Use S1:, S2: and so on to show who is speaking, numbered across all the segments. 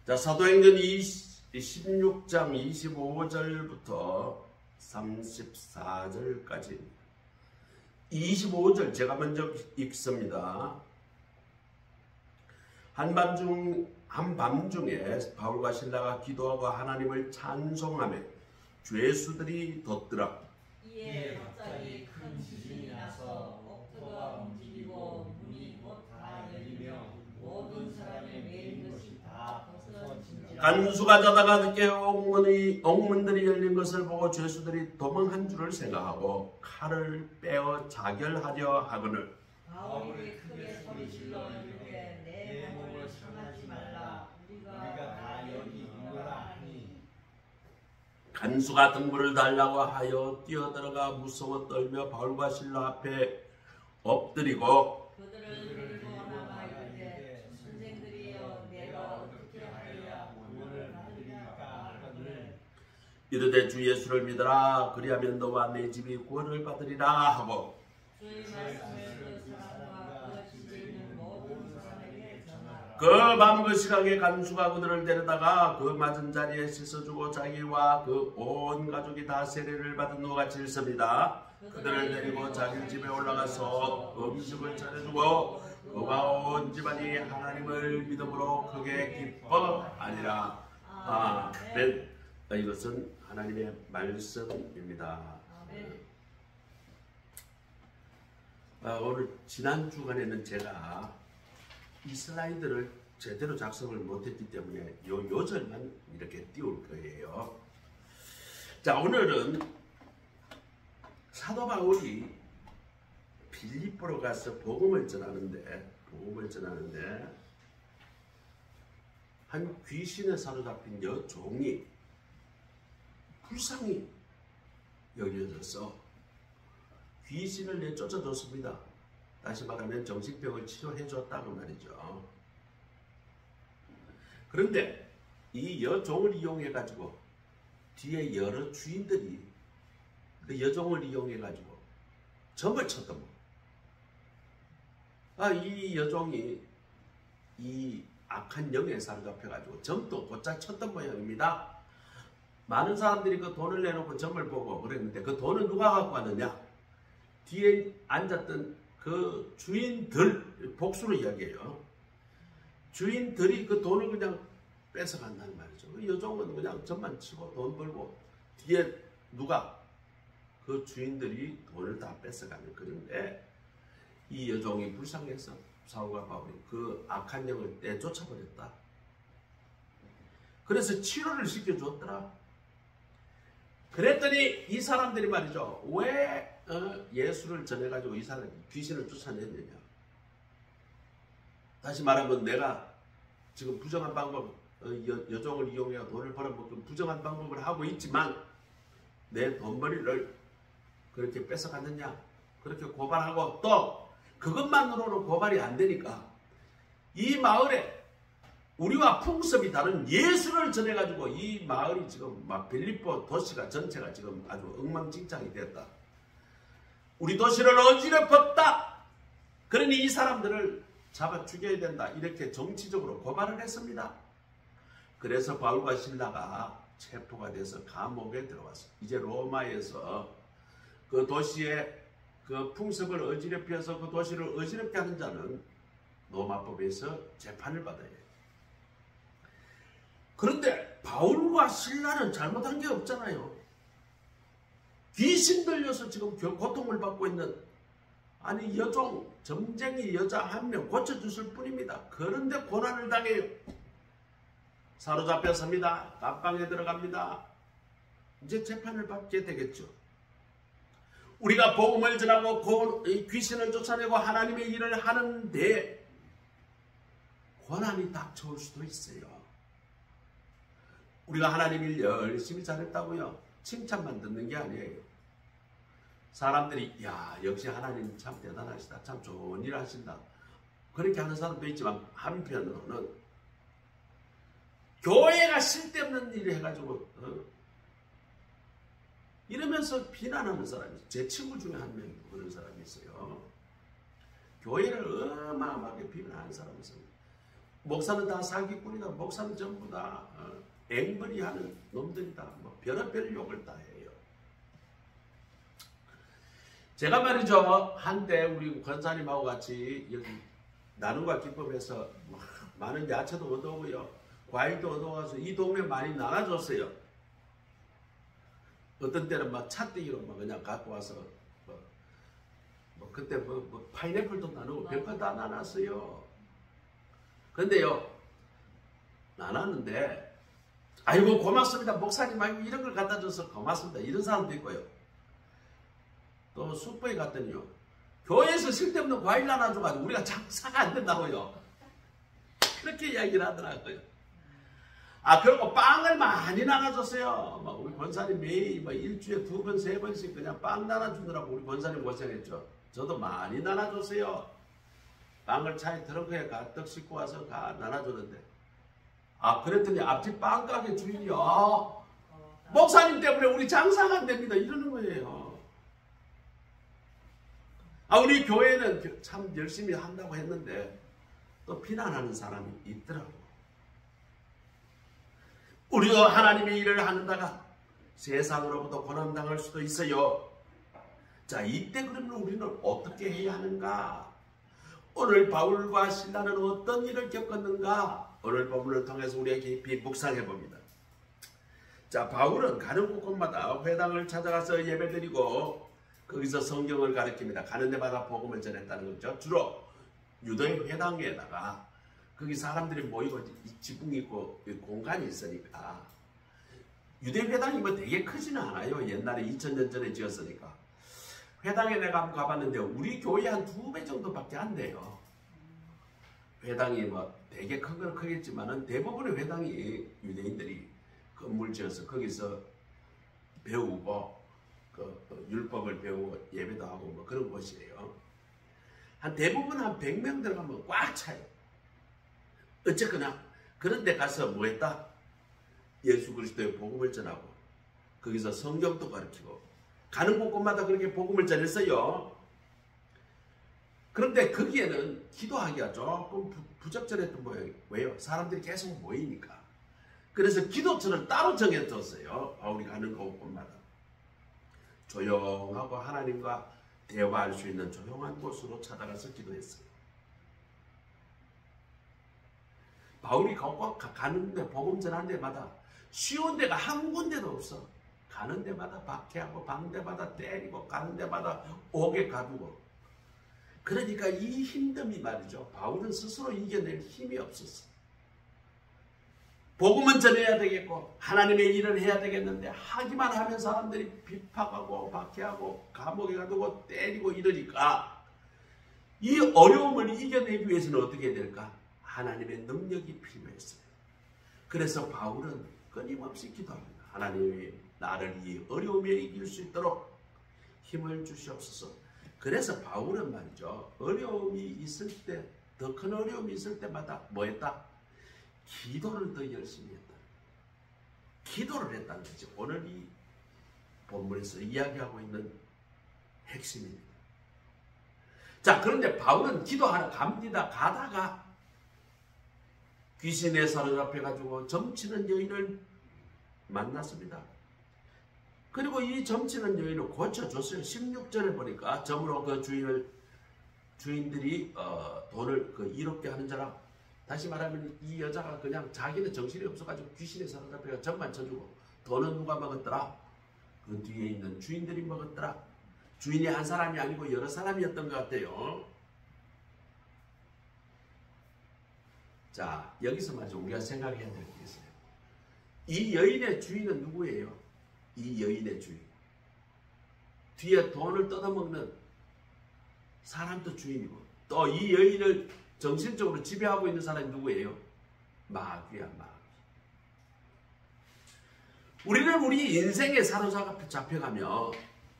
S1: 자, 사도행전 16장 25절부터 34절까지 25절 제가 먼저 읽습니다. 한밤중에 바울과 실라가 기도하고 하나님을 찬송하며 죄수들이 돋더라.
S2: 이에 갑자기 큰 지진이 나서 옥토가 움직이고 문이 곧 다 열리며 모든 사람의 매인 것이 다 벗어진지라.
S1: 간수가 자다가 늦게 옥문들이 열린 것을 보고 죄수들이 도망한 줄을 생각하고 칼을 빼어 자결하려 하거늘
S2: 바울이 크게 소리질러 이르되 내 몸을 상하지 말라. 우리가 다 여기 있노라 하니
S1: 간수가 등불을 달라고 하여 뛰어들어가 무서워 떨며 바울과 실라 앞에 엎드리고
S2: 그들을 데리고 나가 이르되 선생들이여 내가 어떻게 하여야 구원을 받으리까 하거늘
S1: 이르되 주 예수를 믿어라. 그리하면 너와 내 집이 구원을 받으리라 하고
S2: 주의 말씀을 그 사람과 그 집에 있는 모든 사람에게 전하라.
S1: 그 밤 그 시각에 간수가 그들을 데려다가 그 맞은 자리에 씻어주고 자기와 그 온 가족이 다 세례를 받은 후 같이 읽습니다. 그들을 데리고 자기 집에 올라가서 음식을 차려주고 그와 온 집안이 하나님을 믿음으로 크게 기뻐하니라. 아멘. 이것은 하나님의 말씀입니다. 오늘 지난 주간에는 제가 이 슬라이드를 제대로 작성을 못했기 때문에 요 요절만 이렇게 띄울 거예요. 자, 오늘은 사도 바울이 빌립보로 가서 복음을 전하는데 한 귀신에 사로잡힌 여종이 불쌍히 여겨져서 귀신을 내쫓아줬습니다. 다시 말하면 정신병을 치료해줬다고 말이죠. 그런데 이 여종을 이용해가지고 뒤에 여러 주인들이 그 여종을 이용해가지고 점을 쳤던 거. 이 여종이 이 악한 영에 사로잡혀가지고 점도 곧잘 쳤던 모양입니다. 많은 사람들이 그 돈을 내놓고 점을 보고 그랬는데 그 돈은 누가 갖고 왔느냐? 뒤에 앉았던 그 주인들, 복수로 이야기해요. 주인들이 그 돈을 그냥 뺏어간다는 말이죠. 그 여종은 그냥 점만 치고 돈 벌고 뒤에 누가? 그 주인들이 돈을 다 뺏어가는. 그런데 이 여종이 불쌍해서 사울과 바울이 그 악한 영을 내쫓아버렸다. 그래서 치료를 시켜줬더라. 그랬더니 이 사람들이 말이죠. 왜 예수를 전해가지고 이 사람 귀신을 쫓아냈느냐. 다시 말하면 내가 지금 부정한 방법, 여종을 이용해 돈을 벌어먹는 부정한 방법을 하고 있지만 내 돈벌이를 그렇게 뺏어갔느냐. 그렇게 고발하고 또 그것만으로는 고발이 안 되니까 이 마을에 우리와 풍습이 다른 예수를 전해가지고 이 마을이 지금 막 빌립보 도시가 전체가 지금 아주 엉망진창이 됐다. 우리 도시를 어지럽혔다. 그러니 이 사람들을 잡아 죽여야 된다. 이렇게 정치적으로 고발을 했습니다. 그래서 바울과 실라가 체포가 돼서 감옥에 들어왔어요. 이제 로마에서 그 도시의 그 풍습을 어지럽혀서 그 도시를 어지럽게 하는 자는 로마법에서 재판을 받아야 해요. 그런데 바울과 실라는 잘못한 게 없잖아요. 귀신 들려서 지금 고통을 받고 있는 여종, 점쟁이 여자 한 명 고쳐주실 뿐입니다. 그런데 고난을 당해요. 사로잡혔습니다. 감방에 들어갑니다. 이제 재판을 받게 되겠죠. 우리가 복음을 전하고 귀신을 쫓아내고 하나님의 일을 하는데 고난이 닥쳐올 수도 있어요. 우리가 하나님 일 열심히 잘했다고요. 칭찬만 듣는 게 아니에요. 사람들이 역시 하나님 참 대단하시다. 참 좋은 일 하신다. 그렇게 하는 사람도 있지만 한편으로는 교회가 쓸데없는 일을 해가지고 이러면서 비난하는 사람이 있어요. 제 친구 중에 한 명이 그런 사람이 있어요. 교회를 어마어마하게 비난하는 사람이 있어요. 목사는 다 사기꾼이다. 목사는 전부 다 앵벌이 하는 놈들이다. 뭐 별의별 욕을 다 해요. 제가 말이죠. 한때 우리 권사님하고 같이 여기 나눔과 기쁨에서 많은 야채도 얻어오고요. 과일도 얻어와서 이 동네 많이 나눠줬어요. 어떤 때는 막 차떼기로 막 그냥 갖고 와서 그때 파인애플도 나누고 별거 다 나눴어요. 근데요, 나눴는데 아이고 고맙습니다. 목사님 아이고 이런 걸 갖다 줘서 고맙습니다. 이런 사람도 있고요. 또 슈퍼에 갔더니요, 교회에서 쓸데없는 과일 나눠줘가지고 우리가 장사가 안 된다고요. 그렇게 이야기를 하더라고요. 그리고 빵을 많이 나눠줬어요. 우리 권사님 매일 일주일에 2번, 3번씩 그냥 빵 나눠주느라고 우리 권사님 고생했죠. 저도 많이 나눠줬어요. 빵을 차에 트렁크에 가득 싣고 와서 나눠줬는데, 그랬더니 앞집 빵가게 주인이요, 목사님 때문에 우리 장사가 안 됩니다. 이러는 거예요. 우리 교회는 참 열심히 한다고 했는데 또 비난하는 사람이 있더라고. 우리도 하나님의 일을 하는다가 세상으로부터 고난당할 수도 있어요. 자, 이때 그러면 우리는 어떻게 해야 하는가? 오늘 바울과 실라는 어떤 일을 겪었는가? 오늘 본문을 통해서 우리에게 깊이 묵상해 봅니다. 자, 바울은 가는 곳곳마다 회당을 찾아가서 예배드리고 거기서 성경을 가르칩니다. 가는 데마다 복음을 전했다는 거죠. 주로 유대 회당에다가 거기 사람들이 모이고 지붕이 있고 공간이 있으니까, 유대 회당이 되게 크지는 않아요. 옛날에 2000년 전에 지었으니까. 회당에 내가 한번 가봤는데 우리 교회 한 2배 정도밖에 안 돼요. 회당이 되게 큰 건 크겠지만은 대부분의 회당이 유대인들이 건물 지어서 거기서 배우고 율법을 배우고 예배도 하고 그런 곳이에요. 대부분 한 100명 들어가면 꽉 차요. 어쨌거나 그런 데 가서 뭐 했다? 예수 그리스도의 복음을 전하고 거기서 성경도 가르치고 가는 곳곳마다 그렇게 복음을 전했어요. 그런데 거기에는 기도하기가 조금 부적절했던 모양이에요. 왜요? 사람들이 계속 모이니까. 그래서 기도처를 따로 정해줬어요. 바울이 가는 곳곳마다. 조용하고 하나님과 대화할 수 있는 조용한 곳으로 찾아가서 기도했어요. 바울이 가는데 복음 전하는 데마다 쉬운 데가 한 군데도 없어. 가는 데마다 박해하고 방대마다 때리고 가는 데마다 옥에 가두고. 그러니까 이 힘듦이 말이죠. 바울은 스스로 이겨낼 힘이 없었어. 복음은 전해야 되겠고 하나님의 일을 해야 되겠는데 하기만 하면 사람들이 비판하고 박해하고 감옥에 가두고 때리고 이러니까 이 어려움을 이겨내기 위해서는 어떻게 해야 될까? 하나님의 능력이 필요했어요. 그래서 바울은 끊임없이 기도합니다. 하나님이 나를 이 어려움에 이길 수 있도록 힘을 주시옵소서. 그래서 바울은 말이죠, 어려움이 있을 때, 더 큰 어려움이 있을 때마다 뭐 했다? 기도를 더 열심히 했다. 기도를 했다는 거죠. 오늘 이 본문에서 이야기하고 있는 핵심입니다. 자, 그런데 바울은 기도하러 갑니다. 가다가 귀신에 사로잡혀가지고 점치는 여인을 만났습니다. 그리고 이 점치는 여인을 고쳐줬어요. 16절에 보니까 점으로 그 주인들이 돈을 이롭게 하는 자라. 다시 말하면 이 여자가 그냥 자기는 정신이 없어가지고 귀신에 사로잡혀가 점만 쳐주고 돈은 누가 먹었더라? 그 뒤에 있는 주인들이 먹었더라. 주인이 한 사람이 아니고 여러 사람이었던 것 같아요. 자, 여기서 말이죠. 우리가 생각해야 될 게 있어요. 이 여인의 주인은 누구예요? 이 여인의 주인. 뒤에 돈을 뜯어먹는 사람도 주인이고, 또 이 여인을 정신적으로 지배하고 있는 사람이 누구예요? 마귀야, 마귀. 우리는 우리 인생에 사로잡혀가며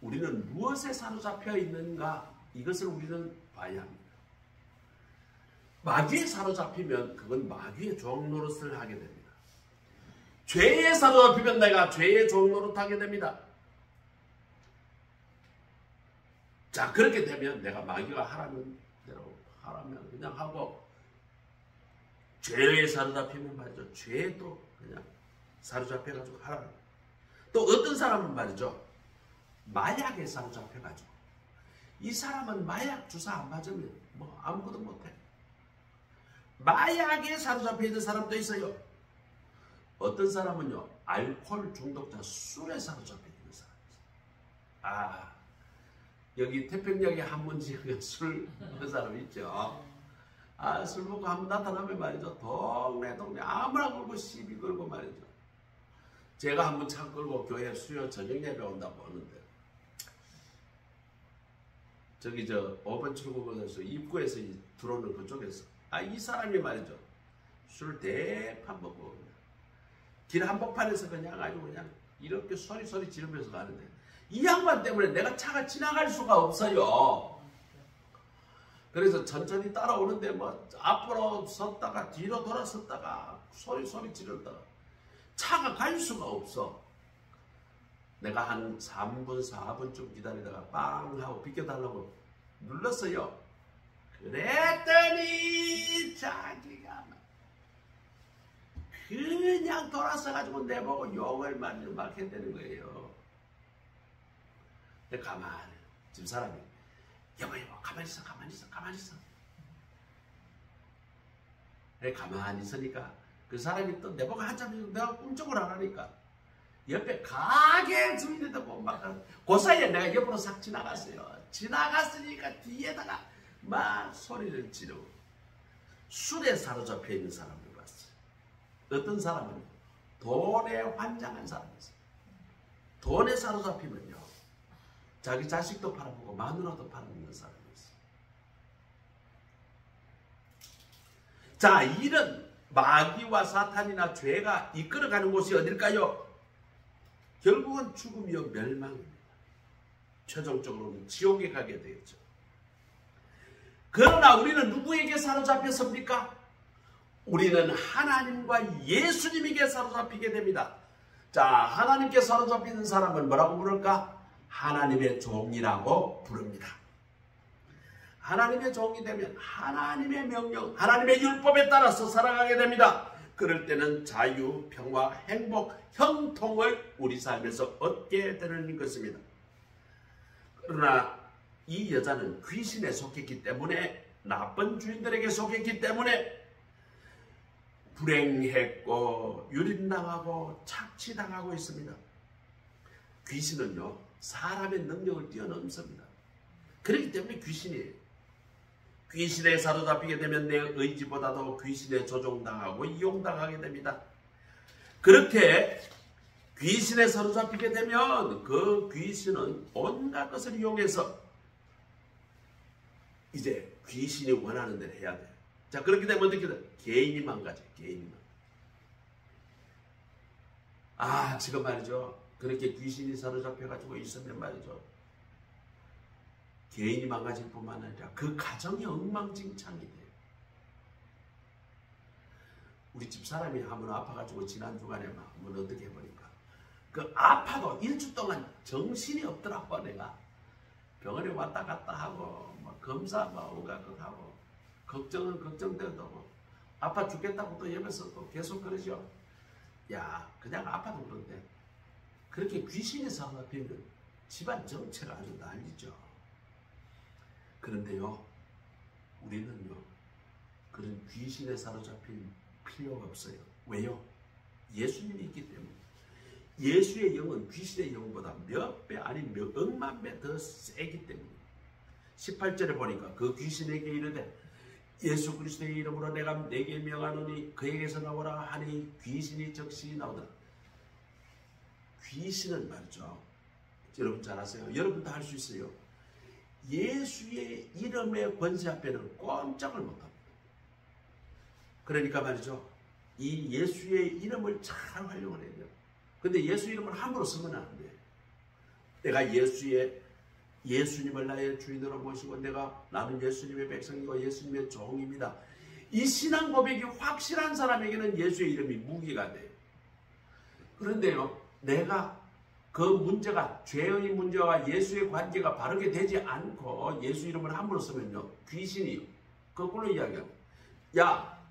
S1: 우리는 무엇에 사로잡혀 있는가? 이것을 우리는 봐야 합니다. 마귀에 사로잡히면 그건 마귀의 종노릇을 하게 됩니다. 죄에 사로잡히면 내가 죄의 종노릇 하게 됩니다. 자, 그렇게 되면 내가 마귀가 하라는 대로 하라면 그냥 하고, 죄에 사로잡히면 말이죠. 죄도 그냥 사로잡혀가지고 하라. 또 어떤 사람은 말이죠. 마약에 사로잡혀가지고 이 사람은 마약 주사 안 맞으면 뭐 아무것도 못해. 마약에 사로잡혀 있는 사람도 있어요. 어떤 사람은요. 알코올 중독자 술에 사로잡혀 있는 사람이 있어요. 아, 여기 태평양의 한문 지역에 술 먹는 사람 있죠. 아, 술 먹고 한번 나타나면 말이죠. 동네 아무나 걸고 시비 걸고 말이죠. 제가 한번 차 끌고 교회 수요 저녁 예배 온다고 하는데 저기 5번 출구에서 입구에서 들어오는 그쪽에서 이 사람이 말이죠. 술 대판 먹고 길 한복판에서 그냥 아주 그냥 이렇게 소리 지르면서 가는데 이 양반 때문에 내가 차가 지나갈 수가 없어요. 그래서 천천히 따라오는데 뭐 앞으로 섰다가 뒤로 돌아섰다가 소리 지르다가 차가 갈 수가 없어. 내가 한 3분 4분쯤 기다리다가 빵 하고 비켜달라고 눌렀어요. 그랬더니 자기가 그냥 돌아서가지고 내보고 욕을 막 했다는 거예요. 근데 가만히 집사람이 여보 가만히 있어. 가만히 있으니까 그 사람이 또 내보고 한참 내가 꿈쩍을 안 하니까 옆에 가게 주인한테 막 그 사이에 내가 옆으로 싹 지나갔어요. 지나갔으니까 뒤에다가 막 소리를 지르고 술에 사로잡혀 있는 사람을 봤어요. 어떤 사람은 돈에 환장한 사람이 있어요. 돈에 사로잡히면요. 자기 자식도 팔아먹고 마누라도 팔아먹는 사람이 있어요. 자, 이런 마귀와 사탄이나 죄가 이끌어가는 곳이 어딜까요? 결국은 죽음이요 멸망입니다. 최종적으로는 지옥에 가게 되겠죠. 그러나 우리는 누구에게 사로잡혔습니까? 우리는 하나님과 예수님에게 사로잡히게 됩니다. 자, 하나님께 사로잡히는 사람은 뭐라고 부를까? 하나님의 종이라고 부릅니다. 하나님의 종이 되면 하나님의 명령, 하나님의 율법에 따라서 살아가게 됩니다. 그럴 때는 자유, 평화, 행복, 형통을 우리 삶에서 얻게 되는 것입니다. 그러나 이 여자는 귀신에 속했기 때문에, 나쁜 주인들에게 속했기 때문에 불행했고 유린당하고 착취당하고 있습니다. 귀신은요 사람의 능력을 뛰어넘습니다. 그렇기 때문에 귀신이에요. 귀신에 사로잡히게 되면 내 의지보다도 귀신에 조종당하고 이용당하게 됩니다. 그렇게 귀신에 사로잡히게 되면 그 귀신은 온갖 것을 이용해서 이제 귀신이 원하는 대로 해야 돼요. 자, 그렇게 되면 어떻게 돼? 개인이 망가져요. 개인이 망가져요. 지금 말이죠. 그렇게 귀신이 사로잡혀가지고 있으면 말이죠. 개인이 망가질 뿐만 아니라 그 가정이 엉망진창이 돼요. 우리 집사람이 한번 아파가지고 지난 주간에 한번 어떻게 해보니까 그 아파도 일주 동안 정신이 없더라고. 내가 병원에 왔다 갔다 하고 뭐 검사 뭐 온갖 거 하고 걱정은 걱정돼도 아파 죽겠다고 또 옆에서 또 계속 그러죠. 야, 그냥 아파도 그런데 그렇게 귀신이 사로잡히면 집안 정체가 아주 난리죠. 그런데요, 우리는요 그런 귀신에 사로잡힐 필요가 없어요. 왜요? 예수님이 있기 때문에. 예수의 영은 귀신의 영보다 몇 배 아니 몇 억만 배 더 세기 때문에. 18절에 보니까 그 귀신에게 이르되 예수 그리스도의 이름으로 내가 내게 명하노니 그에게서 나오라 하니 귀신이 즉시 나오더라. 귀신은 말이죠. 여러분 잘 아세요. 여러분도 할 수 있어요. 예수의 이름의 권세 앞에는 꼼짝을 못합니다. 그러니까 말이죠. 이 예수의 이름을 잘 활용을 해야 돼요. 근데 예수 이름을 함부로 쓰면 안 돼. 내가 예수님을 나의 주인으로 모시고 나는 예수님의 백성이고 예수님의 종입니다. 이 신앙 고백이 확실한 사람에게는 예수의 이름이 무기가 돼요. 그런데요, 내가 그 문제가 죄의 문제와 예수의 관계가 바르게 되지 않고 예수 이름을 함부로 쓰면요, 귀신이 거꾸로 이야기하고, 야,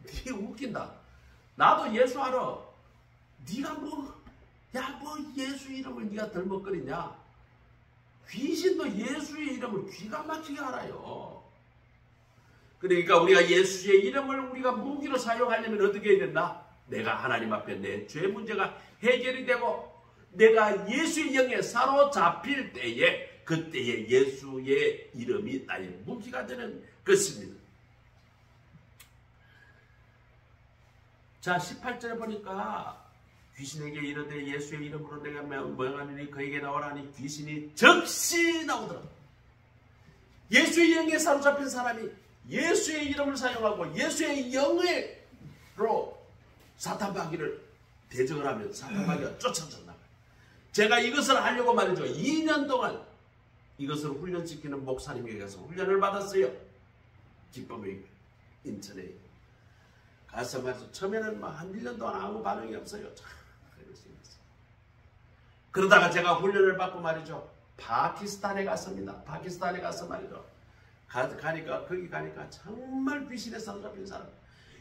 S1: 니 웃긴다. 나도 예수 알아. 네가 뭐 예수 이름을 네가 덜먹거리냐? 귀신도 예수의 이름을 귀가 막히게 알아요. 그러니까 우리가 예수의 이름을 우리가 무기로 사용하려면 어떻게 해야 된다? 내가 하나님 앞에 내 죄 문제가 해결이 되고 내가 예수의 영에 사로잡힐 때에 그때에 예수의 이름이 나의 무기가 되는 것입니다. 자, 18절에 보니까 귀신에게 이르되 예수의 이름으로 내가 명하노니 그에게 나오라니 귀신이 즉시 나오더라. 예수의 영에 사로잡힌 사람이 예수의 이름을 사용하고 예수의 영으로 사탄마귀를 대적을 하면 사탄마귀가 쫓아져 나가요. 제가 이것을 하려고 말이죠. 2년 동안 이것을 훈련시키는 목사님에게 가서 훈련을 받았어요. 기쁨의 인천에 가서 말이죠. 처음에는 한 1년 동안 아무 반응이 없어요. 그러다가 제가 훈련을 받고 말이죠. 파키스탄에 갔습니다. 파키스탄에 가서 말이죠. 거기 가니까 정말 귀신에 사로잡힌 사람,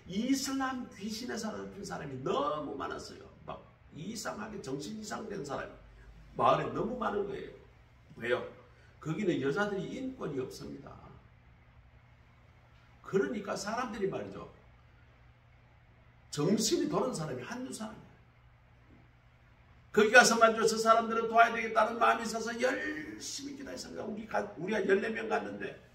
S1: 이슬람 귀신에 사로잡힌 사람이 너무 많았어요. 막 이상하게 정신 이상된 사람이 마을에 너무 많은 거예요. 왜요? 거기는 여자들이 인권이 없습니다. 그러니까 사람들이 말이죠. 정신이 도는 사람이 한두 사람이에요. 거기 가서 말이죠. 저 사람들을 도와야 되겠다는 마음이 있어서 열심히 기도했습니다. 우리가 14명 갔는데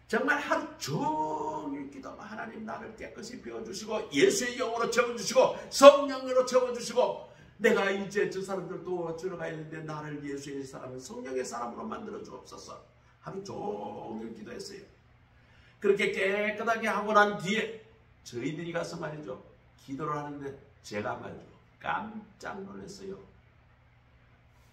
S1: 정말 하루 종일 기도하고 하나님 나를 깨끗이 비워주시고 예수의 영으로 채워주시고 성령으로 채워주시고 내가 이제 저 사람들 도와주러 가야 되는데 나를 예수의 사람, 성령의 사람으로 만들어 주옵소서. 하루 종일 기도했어요. 그렇게 깨끗하게 하고 난 뒤에 저희들이 가서 말이죠. 기도를 하는데 제가 말이죠. 깜짝 놀랐어요.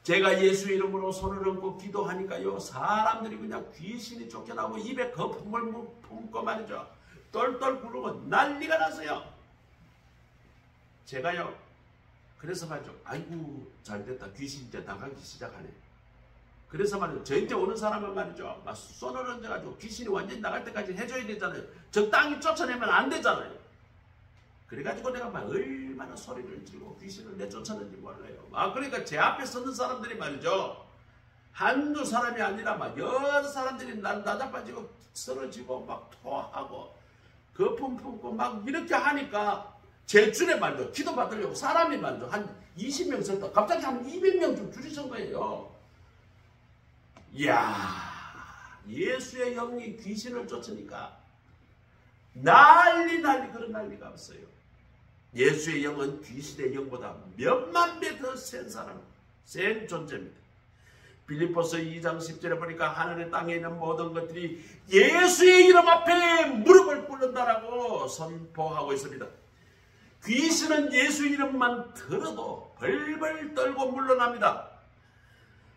S1: 제가 예수 이름으로 손을 얹고 기도하니까요. 사람들이 그냥 귀신이 쫓겨나고 입에 거품을 품고 말이죠. 똘똘 구르고 난리가 났어요. 제가요. 그래서 말이죠. 아이고 잘됐다. 귀신 이제 나가기 시작하네. 그래서 말이죠. 저한테 오는 사람은 말이죠. 막 손을 얹어가지고 귀신이 완전히 나갈 때까지 해줘야 되잖아요. 적당히 쫓아내면 안 되잖아요. 그래가지고 내가 막 얼마나 소리를 지르고 귀신을 내쫓았는지 몰라요. 그러니까 제 앞에 서는 사람들이 말이죠. 한두 사람이 아니라 막 여러 사람들이 나자빠지고 쓰러지고 막 토하고 거품 품고 막 이렇게 하니까 제 줄에 말이죠. 기도 받으려고 사람이 말이죠. 한 20명 섰다. 갑자기 한 200명 좀 줄이신 거예요. 이야, 예수의 영이 귀신을 쫓으니까 난리 그런 난리가 없어요. 예수의 영은 귀신의 영보다 몇만 배 더 센 사람, 센 존재입니다. 빌립보서 2장 10절에 보니까 하늘의 땅에 있는 모든 것들이 예수의 이름 앞에 무릎을 꿇는다라고 선포하고 있습니다. 귀신은 예수 이름만 들어도 벌벌 떨고 물러납니다.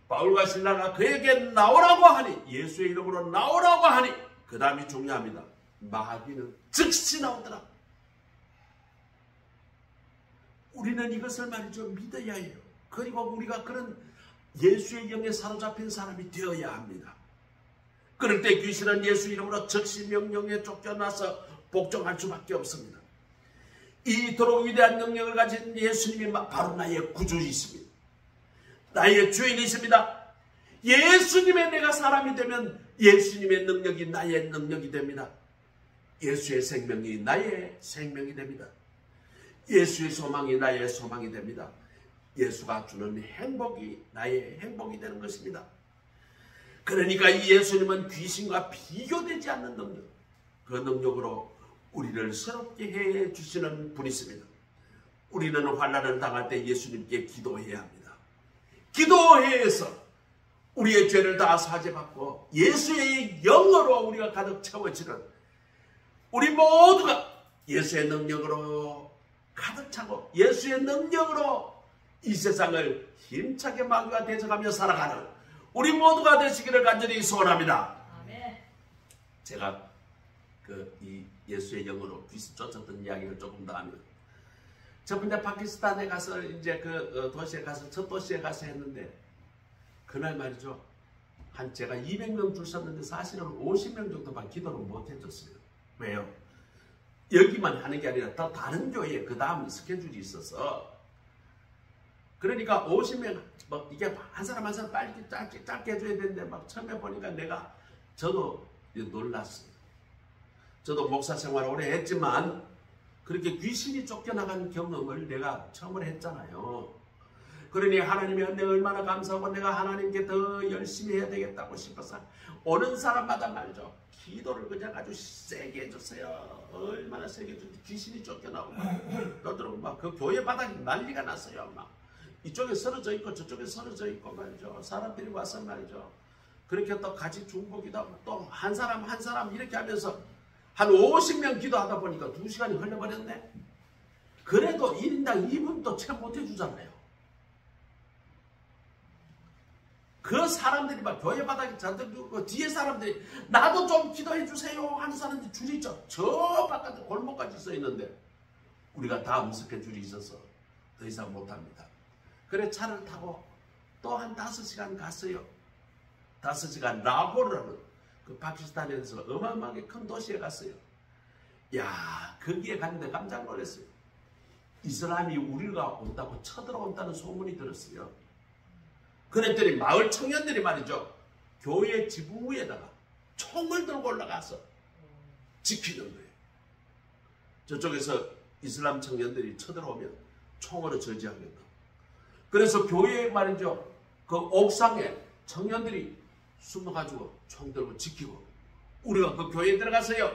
S1: 바울과 실라가 그에게 나오라고 하니, 예수의 이름으로 나오라고 하니, 그 다음이 중요합니다. 마귀는 즉시 나오더라. 우리는 이것을 말이죠. 믿어야 해요. 그리고 우리가 그런 예수의 영에 사로잡힌 사람이 되어야 합니다. 그럴 때 귀신은 예수 이름으로 즉시 명령에 쫓겨나서 복종할 수밖에 없습니다. 이토록 위대한 능력을 가진 예수님이 바로 나의 구주이십니다. 나의 주인이십니다. 예수님의 내가 사람이 되면 예수님의 능력이 나의 능력이 됩니다. 예수의 생명이 나의 생명이 됩니다. 예수의 소망이 나의 소망이 됩니다. 예수가 주는 행복이 나의 행복이 되는 것입니다. 그러니까 이 예수님은 귀신과 비교되지 않는 능력, 그 능력으로 우리를 새롭게 해 주시는 분이십니다. 우리는 환난을 당할 때 예수님께 기도해야 합니다. 기도해서 우리의 죄를 다 사죄받고 예수의 영으로 우리가 가득 채워지는 우리 모두가 예수의 능력으로 가득 차고 예수의 능력으로 이 세상을 힘차게 마귀와 대적하며 살아가는 우리 모두가 되시기를 간절히 소원합니다. 아멘. 제가 이 예수의 영으로 귀신 쫓았던 이야기를 조금 더 하면, 첫 번째 파키스탄에 가서 이제 도시에 가서 첫 도시에 가서 했는데 그날 말이죠. 제가 200명 줄 섰는데 사실은 50명 정도만 기도를 못 해줬어요. 왜요? 여기만 하는 게 아니라 또 다른 교회에 그 다음 스케줄이 있어서 그러니까 50명 뭐 이게 한 사람 한 사람 빨리 짧게 해줘야 되는데 막 처음에 보니까 저도 놀랐어요. 저도 목사 생활을 오래 했지만 그렇게 귀신이 쫓겨나간 경험을 내가 처음으로 했잖아요. 그러니 하나님의 은혜 얼마나 감사하고 내가 하나님께 더 열심히 해야 되겠다고 싶어서 오는 사람마다 말이죠. 기도를 그냥 아주 세게 해주세요. 얼마나 세게 해주는지 귀신이 쫓겨나고 너들은 막 그 교회 바닥이 난리가 났어요. 막 이쪽에 서러져 있고 저쪽에 서러져 있고 말이죠. 사람들이 와서 말이죠. 그렇게 또 같이 중보기도 하고 또 한 사람 한 사람 이렇게 하면서 한 50명 기도하다 보니까 2시간이 흘러버렸네. 그래도 1인당 2분도 채 못해주잖아요. 그 사람들이 막 교회 바닥에 잔뜩 두고 뒤에 사람들이 나도 좀 기도해 주세요 하는 사람들이 줄이 있죠. 저 바깥에 골목까지 써 있는데 우리가 다음 스케줄이 있어서 더 이상 못합니다. 그래 차를 타고 또 한 5시간 갔어요. 5시간 라호르라는 그 파키스탄에서 어마어마하게 큰 도시에 갔어요. 야 거기에 갔는데 깜짝 놀랐어요. 이슬람이 우리가 온다고 쳐들어온다는 소문이 들었어요. 그랬더니 마을 청년들이 말이죠. 교회 지붕 위에다가 총을 들고 올라가서 지키는 거예요. 저쪽에서 이슬람 청년들이 쳐들어오면 총으로 저지하겠다. 그래서 교회에 말이죠. 그 옥상에 청년들이 숨어가지고 총 들고 지키고 우리가 그 교회에 들어갔어요.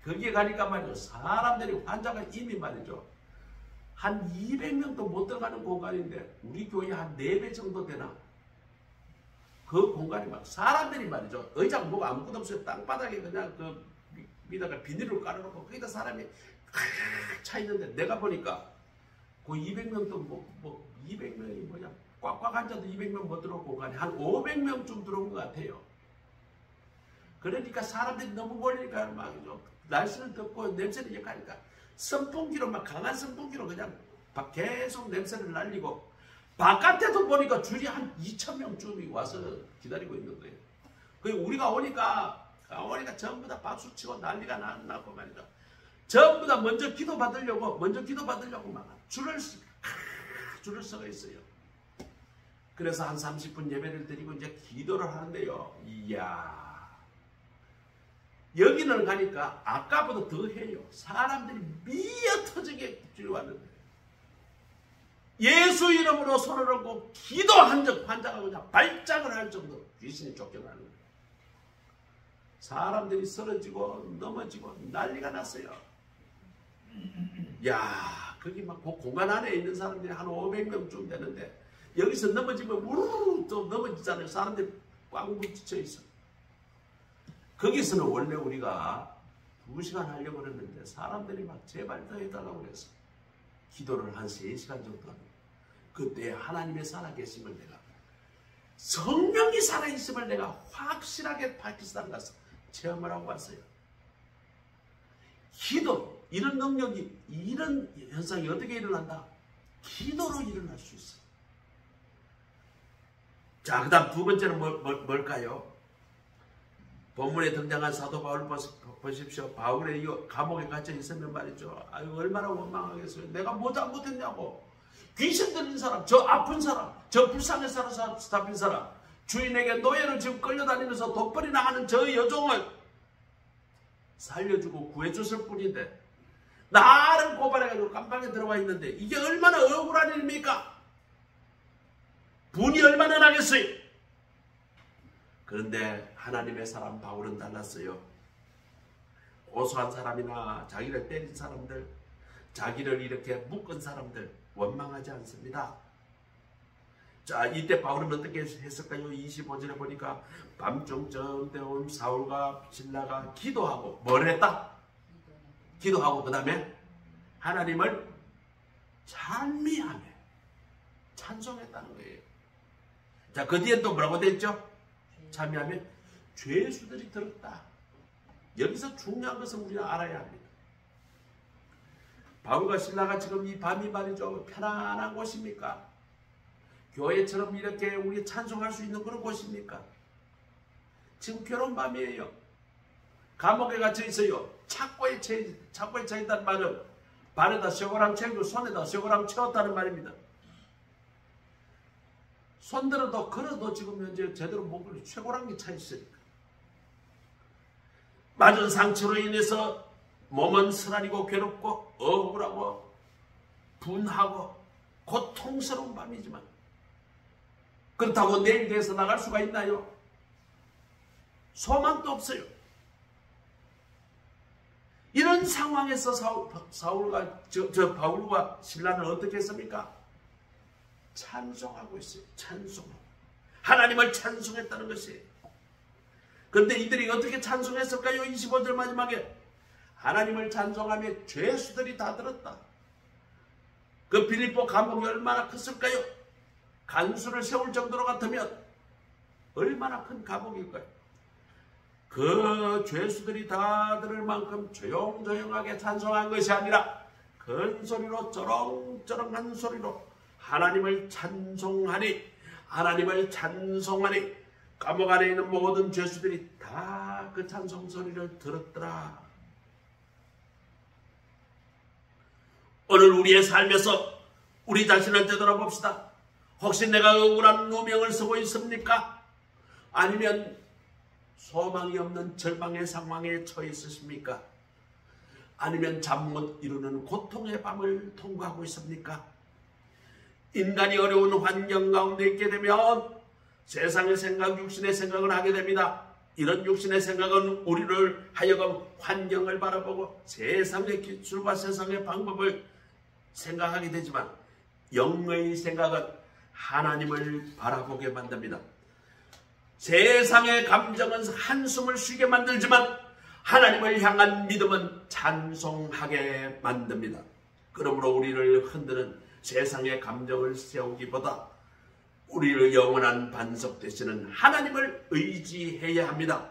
S1: 거기에 가니까 말이죠. 사람들이 환자가 이미 말이죠. 한 200명도 못 들어가는 공간인데 우리 교회 한 4배 정도 되나? 그 공간이 막 사람들이 말이죠. 의자가 뭐가 아무것도 없어요. 땅바닥에 그냥 그 밑에다가 비닐을 깔아놓고 거기다 사람이 차 있는데 내가 보니까 그 200명도 뭐 200명이 뭐냐 꽉꽉 앉아도 200명 못 들어올 공간이 한 500명쯤 들어온 것 같아요. 그러니까 사람들이 너무 몰리니까 말이죠. 날씨를 덥고 냄새를 역하니까 선풍기로 막 강한 선풍기로 그냥 계속 냄새를 날리고 바깥에도 보니까 줄이 한 2,000명쯤이 와서 기다리고 있는 거예요. 그 우리가 오니까 전부 다 박수치고 난리가 나고 말이죠. 전부 다 먼저 기도 받으려고 막 줄을 서가 있어요. 그래서 한 30분 예배를 드리고 이제 기도를 하는데요. 이야. 여기는 가니까 아까보다 더 해요. 사람들이 미어터지게 줄여왔는데 예수 이름으로 손을 얹고 기도한 적 환자가 그냥 발작을 할 정도로 귀신이 쫓겨나는 거예요. 사람들이 쓰러지고 넘어지고 난리가 났어요. 야, 거기 막 그 공간 안에 있는 사람들이 한 500명쯤 되는데 여기서 넘어지면 우르르 또 넘어지잖아요. 사람들이 꽉 뭉쳐 있어. 거기서는 원래 우리가 2시간 하려고 그랬는데 사람들이 막 제발 더 해달라고 그랬어. 기도를 한 3시간 정도 하는. 그때 하나님의 살아계심을 내가 성령이 살아있음을 내가 확실하게 파키스탄 가서 체험을 하고 왔어요. 기도, 이런 능력이, 이런 현상이 어떻게 일어난다? 기도로 일어날 수 있어요. 자, 그 다음 두 번째는 뭘까요? 본문에 등장한 사도 바울 보십시오. 바울의 이 감옥에 갇혀 있으면 말이죠. 아유, 얼마나 원망하겠어요. 내가 뭐 잘못했냐고. 귀신 들린 사람, 저 아픈 사람, 저 불쌍해서 잡힌 사람, 주인에게 노예로 지금 끌려다니면서 돈벌이나 하는 저 여종을 살려주고 구해줬을 뿐인데 나를 고발해가지고 깜방에 들어와 있는데 이게 얼마나 억울한 일입니까? 분이 얼마나 나겠어요? 그런데 하나님의 사람 바울은 달랐어요. 고소한 사람이나 자기를 때린 사람들, 자기를 이렇게 묶은 사람들 원망하지 않습니다. 자, 이때 바울은 어떻게 했을까요? 25절에 보니까 밤중쯤 되온 사울과 실라가 기도하고 뭘 했다? 기도하고 그 다음에 하나님을 찬미하며 찬송했다는 거예요. 자, 그 뒤에 또 뭐라고 되어 있죠? 찬미하며 죄수들이 들었다. 여기서 중요한 것은 우리가 알아야 합니다. 바울과 실라가 지금 이 밤이 말이죠. 편안한 곳입니까? 교회처럼 이렇게 우리 찬송할 수 있는 그런 곳입니까? 지금 괴로운 밤이에요. 감옥에 갇혀 있어요. 착고에 처해 있다는 말은 발에다 쇠고랑 채우고 손에다 쇠고랑 채웠다는 말입니다. 손들어도 걸어도 지금 현재 제대로 못 걸려 쇠고랑이 차 있으니까. 맞은 상처로 인해서 몸은 쓰라리고 괴롭고 억울하고 분하고 고통스러운 밤이지만 그렇다고 내일 돼서 나갈 수가 있나요? 소망도 없어요. 이런 상황에서 바울과 실라는 어떻게 했습니까? 찬송하고 있어요. 찬송하고. 하나님을 찬송했다는 것이에요. 그런데 이들이 어떻게 찬송했을까요? 25절 마지막에 하나님을 찬송하며 죄수들이 다 들었다. 그 빌립보 감옥이 얼마나 컸을까요? 간수를 세울 정도로 같으면 얼마나 큰 감옥일까요? 그 죄수들이 다 들을 만큼 조용조용하게 찬송한 것이 아니라 큰 소리로 쩌렁쩌렁한 소리로 하나님을 찬송하니 감옥 안에 있는 모든 죄수들이 다 그 찬송 소리를 들었더라. 오늘 우리의 삶에서 우리 자신을 되돌아봅시다. 혹시 내가 억울한 누명을 쓰고 있습니까? 아니면 소망이 없는 절망의 상황에 처해 있으십니까? 아니면 잠 못 이루는 고통의 밤을 통과하고 있습니까? 인간이 어려운 환경 가운데 있게 되면 세상의 생각, 육신의 생각을 하게 됩니다. 이런 육신의 생각은 우리를 하여금 환경을 바라보고 세상의 기술과 세상의 방법을 생각하게 되지만 영의 생각은 하나님을 바라보게 만듭니다. 세상의 감정은 한숨을 쉬게 만들지만 하나님을 향한 믿음은 찬송하게 만듭니다. 그러므로 우리를 흔드는 세상의 감정을 세우기보다 우리를 영원한 반석 되시는 하나님을 의지해야 합니다.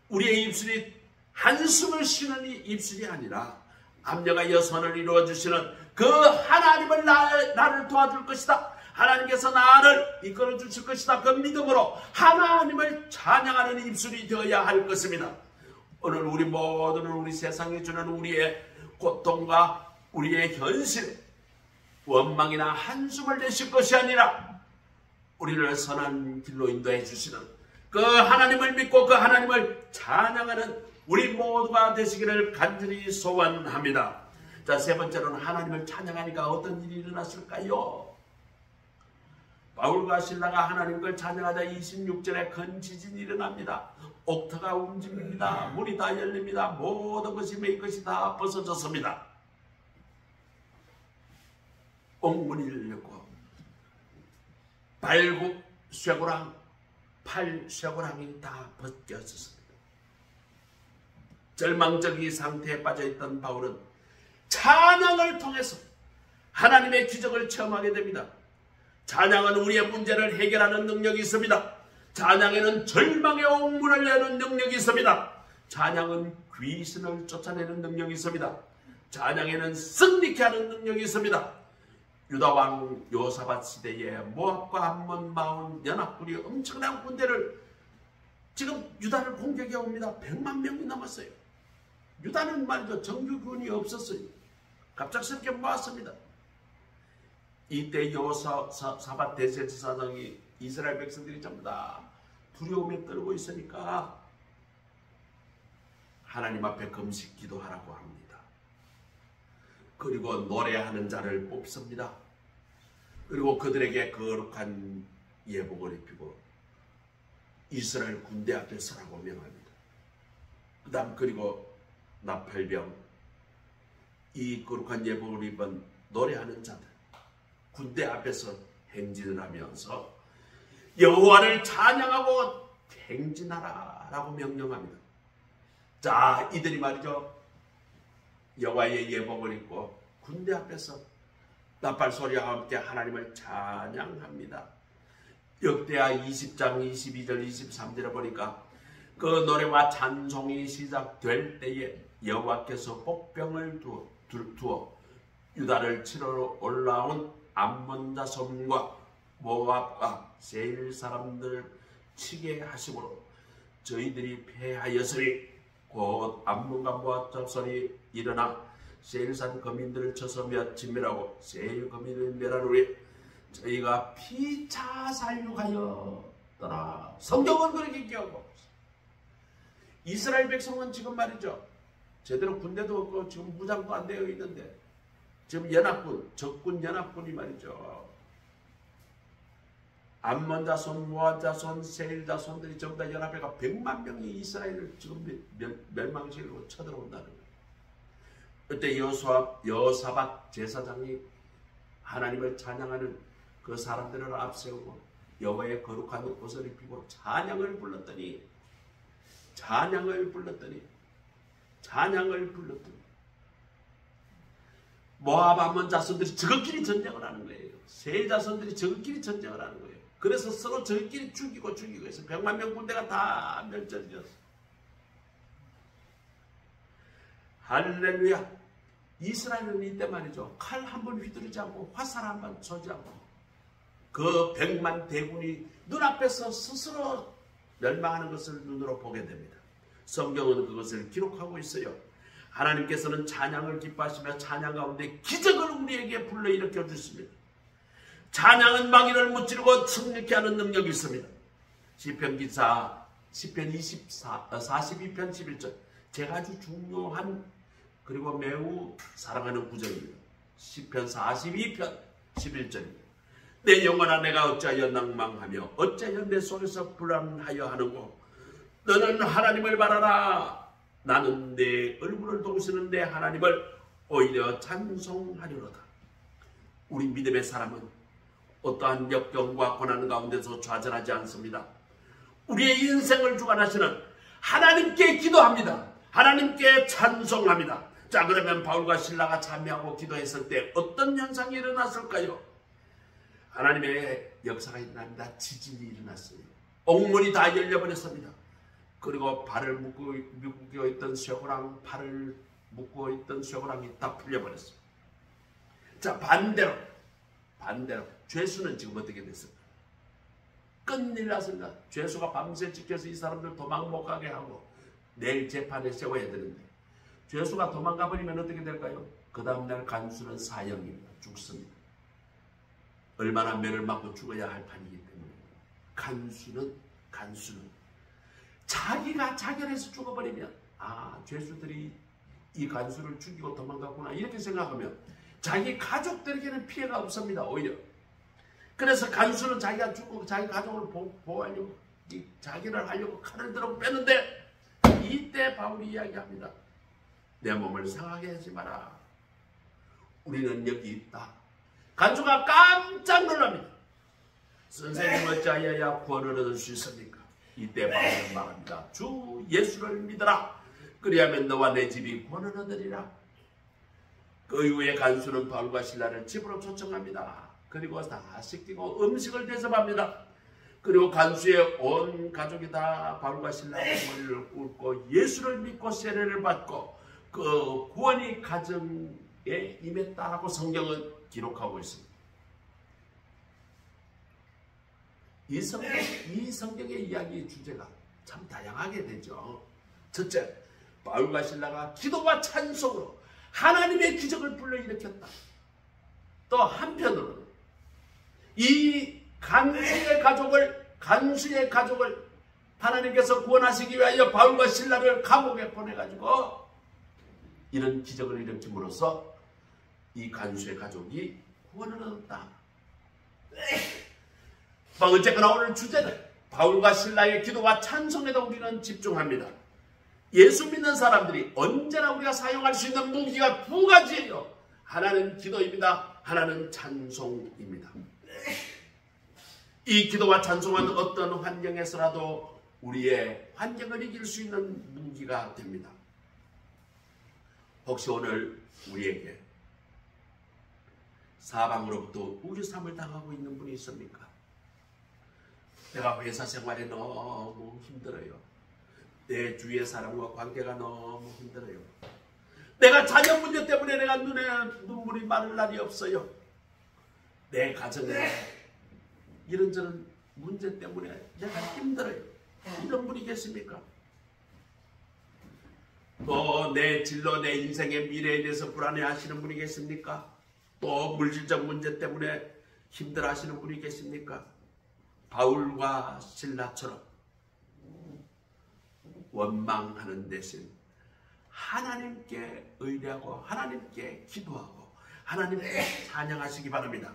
S1: 우리의 입술이 한숨을 쉬는 이 입술이 아니라 압력과 여선을 이루어주시는 그 하나님을 나를 도와줄 것이다. 하나님께서 나를 이끌어 주실 것이다. 그 믿음으로 하나님을 찬양하는 입술이 되어야 할 것입니다. 오늘 우리 모두는 우리 세상에 주는 우리의 고통과 우리의 현실, 원망이나 한숨을 내실 것이 아니라 우리를 선한 길로 인도해 주시는 그 하나님을 믿고 그 하나님을 찬양하는 우리 모두가 되시기를 간절히 소원합니다. 자, 세 번째로는 하나님을 찬양하니까 어떤 일이 일어났을까요? 바울과 실라가 하나님을 찬양하자 26절에 큰 지진이 일어납니다. 옥터가 움직입니다. 문이 다 열립니다. 모든 것이 매일 것이 다 벗어졌습니다. 옥문이 열렸고 발굽 쇠고랑, 팔 쇠고랑이 다 벗겨졌습니다. 절망적인 상태에 빠져있던 바울은 찬양을 통해서 하나님의 기적을 체험하게 됩니다. 찬양은 우리의 문제를 해결하는 능력이 있습니다. 찬양에는 절망의 옥문을 여는 능력이 있습니다. 찬양은 귀신을 쫓아내는 능력이 있습니다. 찬양에는 승리케 하는 능력이 있습니다. 유다왕 요사밧 시대에 모압과 암몬 마온 연합군이 엄청난 군대를 지금 유다를 공격해 옵니다. 100만 명이 넘었어요. 유다는 말이죠. 정규군이 없었어요. 갑작스럽게 모았습니다. 이때 여호사밧 대제사장이 이스라엘 백성들이 전부 다 두려움에 떨고 있으니까 하나님 앞에 금식 기도하라고 합니다. 그리고 노래하는 자를 뽑습니다. 그리고 그들에게 거룩한 예복을 입히고 이스라엘 군대 앞에 서라고 명합니다. 그 다음 그리고 나팔병, 이 거룩한 예복을 입은 노래하는 자들 군대 앞에서 행진을 하면서 여호와를 찬양하고 행진하라 라고 명령합니다. 자, 이들이 말이죠, 여호와의 예복을 입고 군대 앞에서 나팔 소리와 함께 하나님을 찬양합니다. 역대하 20장 22절 23절에 보니까 그 노래와 찬송이 시작될 때에 여호와께서 복병을 두어 유다를 치러 올라온 암몬 자손과 모압과 세일 사람들 치게 하심으로 저희들이 패하였으니 곧 암몬과 모압 자손이 일어나 세일산 거민들을 쳐서 진멸하고 세일 거민을 멸하노니 저희가 피차 살육하였더라. 성경은 그렇게 기억하고 이스라엘 백성은 지금 말이죠. 제대로 군대도 없고 지금 무장도 안 되어 있는데 지금 연합군, 적군 연합군이 말이죠. 암몬 자손, 모압 자손, 세일 자손들이 전부 다 연합해가 100만 명이 이스라엘을 지금 멸망시키려고 쳐들어온다는 거예요. 그때 여호사밧 제사장이 하나님을 찬양하는 그 사람들을 앞세우고 여호와의 거룩한 옷을 입히고 찬양을 불렀더니 모압 암몬 자손들이 저것끼리 전쟁을 하는 거예요. 세일 자손들이 저것끼리 전쟁을 하는 거예요. 그래서 서로 저희끼리 죽이고 해서 100만 명 군대가 다 멸절되었어. 할렐루야. 이스라엘은 이때 말이죠. 칼 한 번 휘두르지 않고 화살 한 번 쏘지 않고 그 100만 대군이 눈앞에서 스스로 멸망하는 것을 눈으로 보게 됩니다. 성경은 그것을 기록하고 있어요. 하나님께서는 찬양을 기뻐하시며 찬양 가운데 기적을 우리에게 불러일으켜 주십니다. 찬양은 마귀를 무찌르고 승리케 하는 능력이 있습니다. 시편 42편 11절 제가 아주 중요한 그리고 매우 사랑하는 구절입니다. 시편 42편 11절입니다. 내 영혼아 내가 어찌하여 낭망하며 어찌하여 내 속에서 불안하여 하는고 너는 하나님을 바라라. 나는 내 얼굴을 동시는 내 하나님을 오히려 찬송하리로다. 우리 믿음의 사람은 어떠한 역경과 고난 가운데서 좌절하지 않습니다. 우리의 인생을 주관하시는 하나님께 기도합니다. 하나님께 찬송합니다. 자, 그러면 바울과 실라가 참여하고 기도했을 때 어떤 현상이 일어났을까요? 하나님의 역사가 일어납니다. 지진이 일어났어요. 옥문이 다 열려버렸습니다. 그리고 발을 묶여 있던 쇠고랑, 팔을 묶고 있던 쇠고랑이 다 풀려버렸어요. 자, 반대로 죄수는 지금 어떻게 됐습니까? 끝일 났습니다. 죄수가 밤새 지켜서 이 사람들 도망 못 가게 하고 내일 재판에 세워야 되는데 죄수가 도망가 버리면 어떻게 될까요? 그 다음날 간수는 사형입니다. 죽습니다. 얼마나 매를 맞고 죽어야 할 판이기 때문에 간수는 자기가 자결해서 죽어버리면 죄수들이 이 간수를 죽이고 도망갔구나 이렇게 생각하면 자기 가족들에게는 피해가 없습니다. 오히려 그래서 간수는 자기가 죽고 자기 가족을 보호하려고 자기를 하려고 칼을 들어 빼는데 이때 바울이 이야기합니다. 내 몸을 상하게 하지 마라. 우리는 여기 있다. 간수가 깜짝 놀랍니다. 선생님 어찌하여야 구원을 얻을 수 있습니까? 이때 바울은 말합니다. 주 예수를 믿어라. 그리하면 너와 내 집이 구원을 얻으리라. 그 이후에 간수는 바울과 실라를 집으로 초청합니다. 그리고 다 씻기고 음식을 대접합니다. 그리고 간수의 온 가족이 다 바울과 실라의 머리를 꿇고 예수를 믿고 세례를 받고 그 구원이 가정에 임했다고 성경은 기록하고 있습니다. 이 성경의 이야기의 주제가 참 다양하게 되죠. 첫째, 바울과 실라가 기도와 찬송으로 하나님의 기적을 불러일으켰다. 또 한편으로는 이 간수의 가족을 하나님께서 구원하시기 위하여 바울과 실라를 감옥에 보내가지고 이런 기적을 일으킴으로써 이 간수의 가족이 구원을 얻었다. 어쨌거나 오늘 주제는 바울과 실라의 기도와 찬송에도 우리는 집중합니다. 예수 믿는 사람들이 언제나 우리가 사용할 수 있는 무기가 두 가지예요. 하나는 기도입니다. 하나는 찬송입니다. 이 기도와 찬송은 어떤 환경에서라도 우리의 환경을 이길 수 있는 무기가 됩니다. 혹시 오늘 우리에게 사방으로부터 우려삼을 당하고 있는 분이 있습니까? 내가 회사 생활에 너무 힘들어요. 내 주위의 사람과 관계가 너무 힘들어요. 내가 자녀 문제 때문에 내가 눈에 눈물이 마를 날이 없어요. 내 가정에 이런저런 문제 때문에 내가 힘들어요. 이런 분이 계십니까? 또 내 진로, 내 인생의 미래에 대해서 불안해하시는 분이 계십니까? 또 물질적 문제 때문에 힘들어하시는 분이 계십니까? 바울과 실라처럼 원망하는 대신 하나님께 의뢰하고 하나님께 기도하고 하나님께 찬양하시기 바랍니다.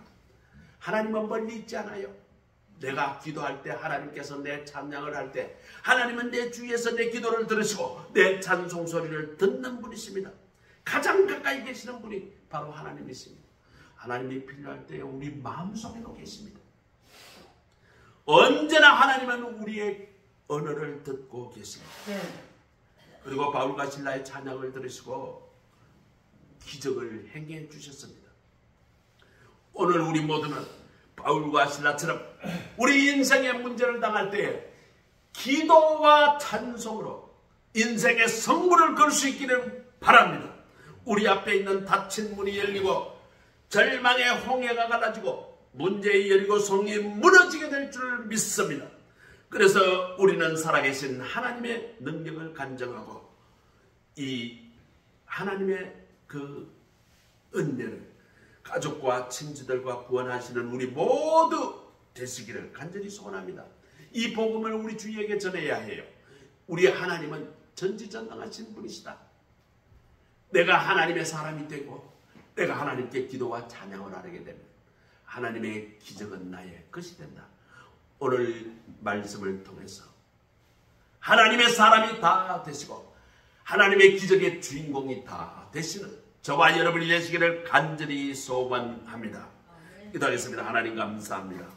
S1: 하나님은 멀리 있지 않아요. 내가 기도할 때 하나님께서 내 찬양을 할 때 하나님은 내 주위에서 내 기도를 들으시고 내 찬송 소리를 듣는 분이십니다. 가장 가까이 계시는 분이 바로 하나님이십니다. 하나님이 필요할 때 우리 마음속에도 계십니다. 언제나 하나님은 우리의 언어를 듣고 계십니다. 그리고 바울과 실라의 찬양을 들으시고 기적을 행해 주셨습니다. 오늘 우리 모두는 바울과 실라처럼 우리 인생의 문제를 당할 때 기도와 찬송으로 인생의 성문을 걸 수 있기를 바랍니다. 우리 앞에 있는 닫힌 문이 열리고 절망의 홍해가 갈라지고 문제의 열리고 성이 무너지게 될 줄 믿습니다. 그래서 우리는 살아계신 하나님의 능력을 간증하고 이 하나님의 그 은혜를 가족과 친지들과 구원하시는 우리 모두 되시기를 간절히 소원합니다. 이 복음을 우리 주위에게 전해야 해요. 우리 하나님은 전지전능하신 분이시다. 내가 하나님의 사람이 되고 내가 하나님께 기도와 찬양을 하게 되면 하나님의 기적은 나의 것이 된다. 오늘 말씀을 통해서 하나님의 사람이 다 되시고 하나님의 기적의 주인공이 다 되시는 저와 여러분이 되시기를 간절히 소원합니다. 기도하겠습니다. 하나님 감사합니다.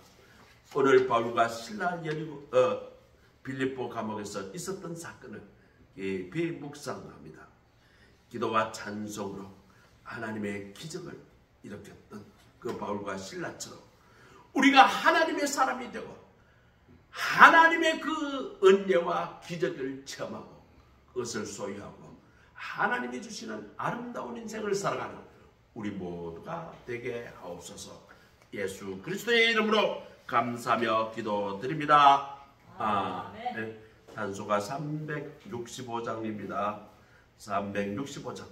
S1: 오늘 바울과 실라 빌립보 감옥에서 있었던 사건을 깊이 묵상합니다. 기도와 찬송으로 하나님의 기적을 일으켰던 그 바울과 실라처럼 우리가 하나님의 사람이 되고 하나님의 그 은혜와 기적을 체험하고 그것을 소유하고 하나님이 주시는 아름다운 인생을 살아가는 우리 모두가 되게 하옵소서. 예수 그리스도의 이름으로 감사하며 기도드립니다. 아멘. 단소가 365장입니다. 365장.